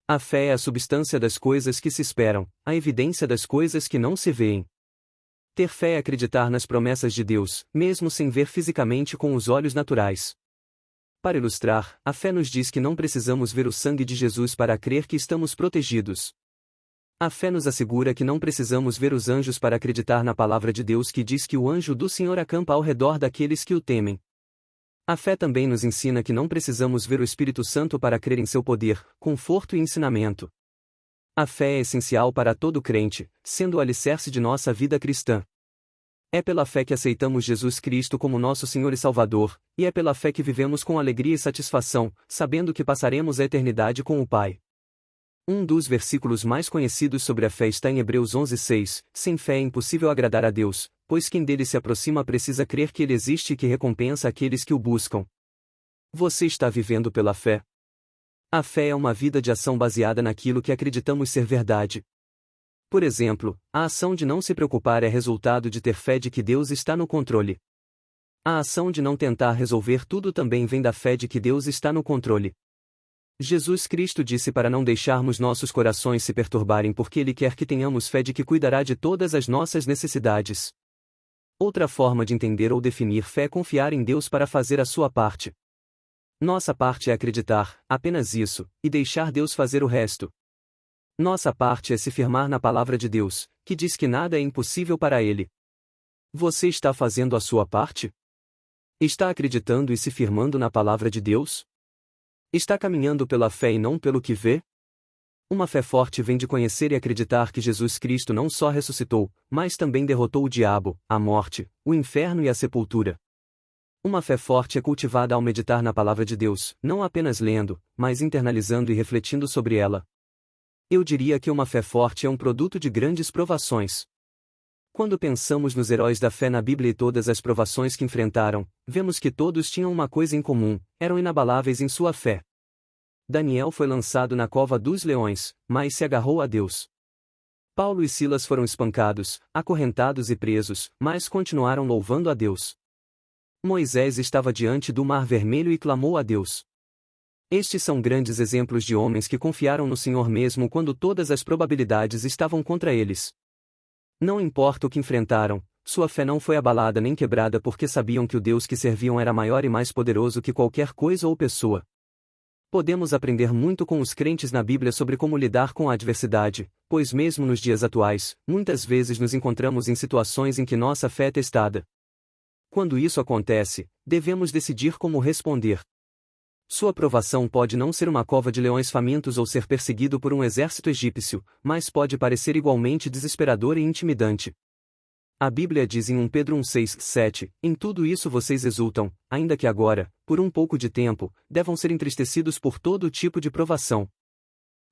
A fé é a substância das coisas que se esperam, a evidência das coisas que não se veem. Ter fé é acreditar nas promessas de Deus, mesmo sem ver fisicamente com os olhos naturais. Para ilustrar, a fé nos diz que não precisamos ver o sangue de Jesus para crer que estamos protegidos. A fé nos assegura que não precisamos ver os anjos para acreditar na palavra de Deus que diz que o anjo do Senhor acampa ao redor daqueles que o temem. A fé também nos ensina que não precisamos ver o Espírito Santo para crer em seu poder, conforto e ensinamento. A fé é essencial para todo crente, sendo o alicerce de nossa vida cristã. É pela fé que aceitamos Jesus Cristo como nosso Senhor e Salvador, e é pela fé que vivemos com alegria e satisfação, sabendo que passaremos a eternidade com o Pai. Um dos versículos mais conhecidos sobre a fé está em Hebreus 11:6, sem fé é impossível agradar a Deus, pois quem dele se aproxima precisa crer que ele existe e que recompensa aqueles que o buscam. Você está vivendo pela fé? A fé é uma vida de ação baseada naquilo que acreditamos ser verdade. Por exemplo, a ação de não se preocupar é resultado de ter fé de que Deus está no controle. A ação de não tentar resolver tudo também vem da fé de que Deus está no controle. Jesus Cristo disse para não deixarmos nossos corações se perturbarem porque Ele quer que tenhamos fé de que cuidará de todas as nossas necessidades. Outra forma de entender ou definir fé é confiar em Deus para fazer a sua parte. Nossa parte é acreditar, apenas isso, e deixar Deus fazer o resto. Nossa parte é se firmar na palavra de Deus, que diz que nada é impossível para Ele. Você está fazendo a sua parte? Está acreditando e se firmando na palavra de Deus? Está caminhando pela fé e não pelo que vê? Uma fé forte vem de conhecer e acreditar que Jesus Cristo não só ressuscitou, mas também derrotou o diabo, a morte, o inferno e a sepultura. Uma fé forte é cultivada ao meditar na palavra de Deus, não apenas lendo, mas internalizando e refletindo sobre ela. Eu diria que uma fé forte é um produto de grandes provações. Quando pensamos nos heróis da fé na Bíblia e todas as provações que enfrentaram, vemos que todos tinham uma coisa em comum: eram inabaláveis em sua fé. Daniel foi lançado na cova dos leões, mas se agarrou a Deus. Paulo e Silas foram espancados, acorrentados e presos, mas continuaram louvando a Deus. Moisés estava diante do Mar Vermelho e clamou a Deus. Estes são grandes exemplos de homens que confiaram no Senhor mesmo quando todas as probabilidades estavam contra eles. Não importa o que enfrentaram, sua fé não foi abalada nem quebrada porque sabiam que o Deus que serviam era maior e mais poderoso que qualquer coisa ou pessoa. Podemos aprender muito com os crentes na Bíblia sobre como lidar com a adversidade, pois mesmo nos dias atuais, muitas vezes nos encontramos em situações em que nossa fé é testada. Quando isso acontece, devemos decidir como responder. Sua provação pode não ser uma cova de leões famintos ou ser perseguido por um exército egípcio, mas pode parecer igualmente desesperador e intimidante. A Bíblia diz em 1 Pedro 1,6-7, em tudo isso vocês exultam, ainda que agora, por um pouco de tempo, devam ser entristecidos por todo tipo de provação.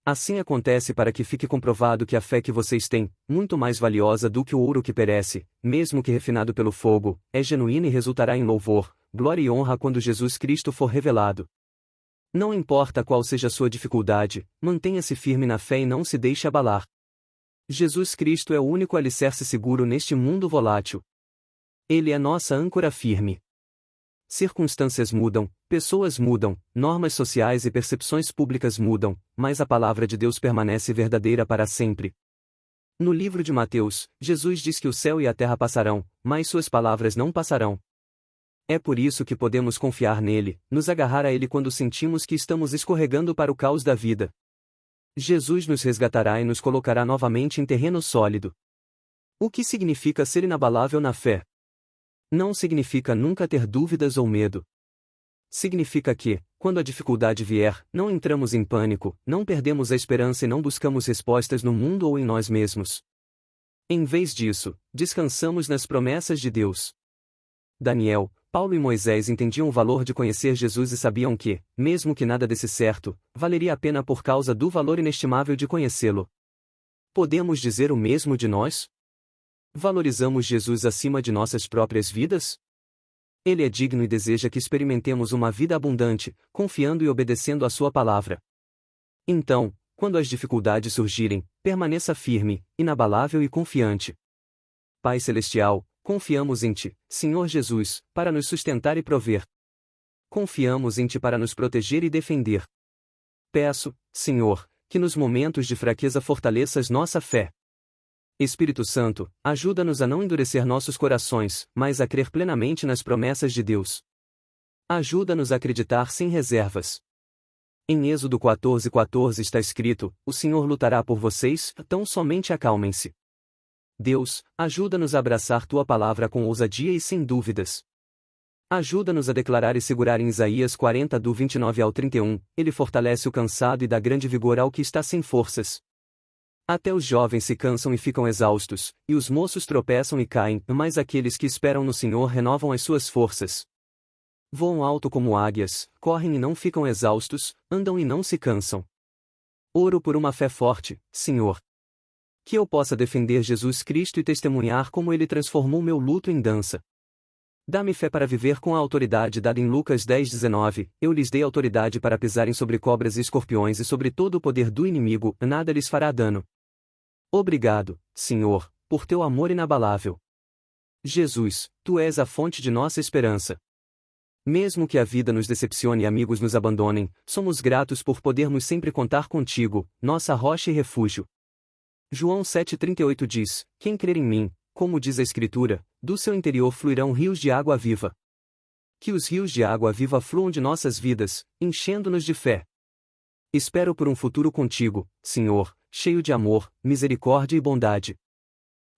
Assim acontece para que fique comprovado que a fé que vocês têm, muito mais valiosa do que o ouro que perece, mesmo que refinado pelo fogo, é genuína e resultará em louvor, glória e honra quando Jesus Cristo for revelado. Não importa qual seja a sua dificuldade, mantenha-se firme na fé e não se deixe abalar. Jesus Cristo é o único alicerce seguro neste mundo volátil. Ele é nossa âncora firme. Circunstâncias mudam, pessoas mudam, normas sociais e percepções públicas mudam, mas a palavra de Deus permanece verdadeira para sempre. No livro de Mateus, Jesus diz que o céu e a terra passarão, mas suas palavras não passarão. É por isso que podemos confiar nele, nos agarrar a ele quando sentimos que estamos escorregando para o caos da vida. Jesus nos resgatará e nos colocará novamente em terreno sólido. O que significa ser inabalável na fé? Não significa nunca ter dúvidas ou medo. Significa que, quando a dificuldade vier, não entramos em pânico, não perdemos a esperança e não buscamos respostas no mundo ou em nós mesmos. Em vez disso, descansamos nas promessas de Deus. Daniel, Paulo e Moisés entendiam o valor de conhecer Jesus e sabiam que, mesmo que nada desse certo, valeria a pena por causa do valor inestimável de conhecê-lo. Podemos dizer o mesmo de nós? Valorizamos Jesus acima de nossas próprias vidas? Ele é digno e deseja que experimentemos uma vida abundante, confiando e obedecendo à sua palavra. Então, quando as dificuldades surgirem, permaneça firme, inabalável e confiante. Pai Celestial, confiamos em Ti, Senhor Jesus, para nos sustentar e prover. Confiamos em Ti para nos proteger e defender. Peço, Senhor, que nos momentos de fraqueza fortaleças nossa fé. Espírito Santo, ajuda-nos a não endurecer nossos corações, mas a crer plenamente nas promessas de Deus. Ajuda-nos a acreditar sem reservas. Em Êxodo 14:14 está escrito: O Senhor lutará por vocês, então somente acalmem-se. Deus, ajuda-nos a abraçar Tua palavra com ousadia e sem dúvidas. Ajuda-nos a declarar e segurar em Isaías 40 do 29 ao 31, Ele fortalece o cansado e dá grande vigor ao que está sem forças. Até os jovens se cansam e ficam exaustos, e os moços tropeçam e caem, mas aqueles que esperam no Senhor renovam as suas forças. Voam alto como águias, correm e não ficam exaustos, andam e não se cansam. Oro por uma fé forte, Senhor. Que eu possa defender Jesus Cristo e testemunhar como Ele transformou meu luto em dança. Dá-me fé para viver com a autoridade dada em Lucas 10:19, eu lhes dei autoridade para pisarem sobre cobras e escorpiões e sobre todo o poder do inimigo, nada lhes fará dano. Obrigado, Senhor, por teu amor inabalável. Jesus, Tu és a fonte de nossa esperança. Mesmo que a vida nos decepcione e amigos nos abandonem, somos gratos por podermos sempre contar contigo, nossa rocha e refúgio. João 7,38 diz: Quem crer em mim, como diz a Escritura, do seu interior fluirão rios de água viva. Que os rios de água viva fluam de nossas vidas, enchendo-nos de fé. Espero por um futuro contigo, Senhor, cheio de amor, misericórdia e bondade.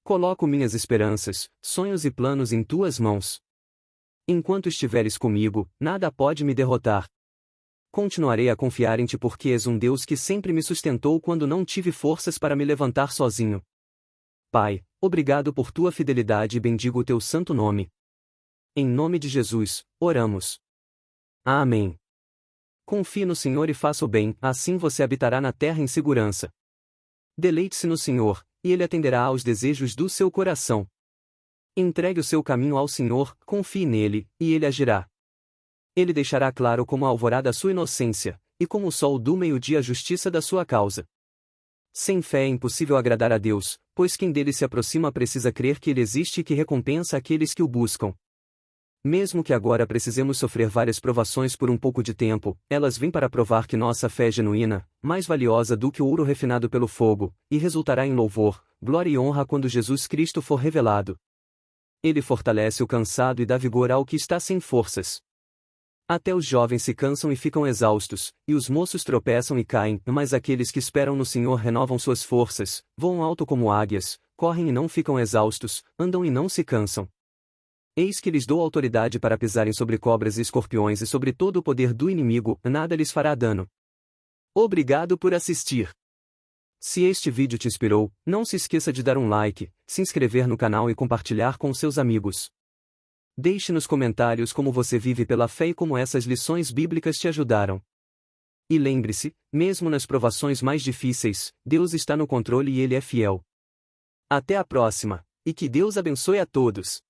Coloco minhas esperanças, sonhos e planos em tuas mãos. Enquanto estiveres comigo, nada pode me derrotar. Continuarei a confiar em ti porque és um Deus que sempre me sustentou quando não tive forças para me levantar sozinho. Pai, obrigado por tua fidelidade e bendigo o teu santo nome. Em nome de Jesus, oramos. Amém. Confie no Senhor e faça o bem, assim você habitará na terra em segurança. Deleite-se no Senhor, e Ele atenderá aos desejos do seu coração. Entregue o seu caminho ao Senhor, confie nele, e Ele agirá. Ele deixará claro como a alvorada a sua inocência, e como o sol do meio-dia a justiça da sua causa. Sem fé é impossível agradar a Deus, pois quem dele se aproxima precisa crer que Ele existe e que recompensa aqueles que o buscam. Mesmo que agora precisemos sofrer várias provações por um pouco de tempo, elas vêm para provar que nossa fé é genuína, mais valiosa do que o ouro refinado pelo fogo, e resultará em louvor, glória e honra quando Jesus Cristo for revelado. Ele fortalece o cansado e dá vigor ao que está sem forças. Até os jovens se cansam e ficam exaustos, e os moços tropeçam e caem, mas aqueles que esperam no Senhor renovam suas forças, voam alto como águias, correm e não ficam exaustos, andam e não se cansam. Eis que lhes dou autoridade para pisarem sobre cobras e escorpiões e sobre todo o poder do inimigo, nada lhes fará dano. Obrigado por assistir. Se este vídeo te inspirou, não se esqueça de dar um like, se inscrever no canal e compartilhar com seus amigos. Deixe nos comentários como você vive pela fé e como essas lições bíblicas te ajudaram. E lembre-se, mesmo nas provações mais difíceis, Deus está no controle e Ele é fiel. Até a próxima, e que Deus abençoe a todos.